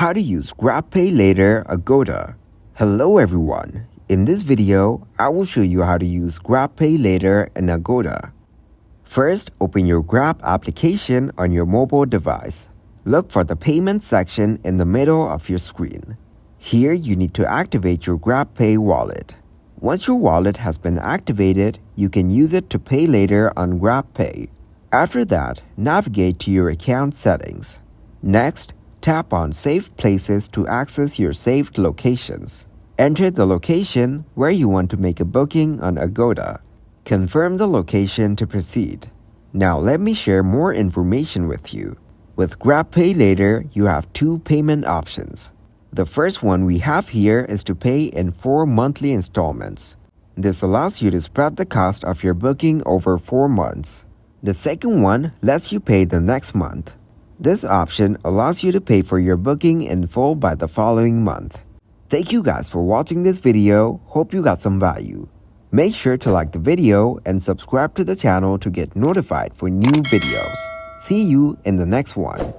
How to use grabpay Agoda. Hello everyone. In this video, I will show you how to use grabpay in Agoda. First, open your Grab application on your mobile device. Look for the payment section in the middle of your screen. Here, you need to activate your GrabPay wallet. Once your wallet has been activated, you can use it to pay later on GrabPay. After that, navigate to your account settings. Next, tap on Saved Places to access your saved locations. Enter the location where you want to make a booking on Agoda. Confirm the location to proceed. Now let me share more information with you. With GrabPay you have two payment options. The first one we have here is to pay in 4 monthly installments. This allows you to spread the cost of your booking over 4 months. The second one lets you pay the next month. This option allows you to pay for your booking in full by the following month. Thank you guys for watching this video. Hope you got some value. Make sure to like the video and subscribe to the channel to get notified for new videos. See you in the next one.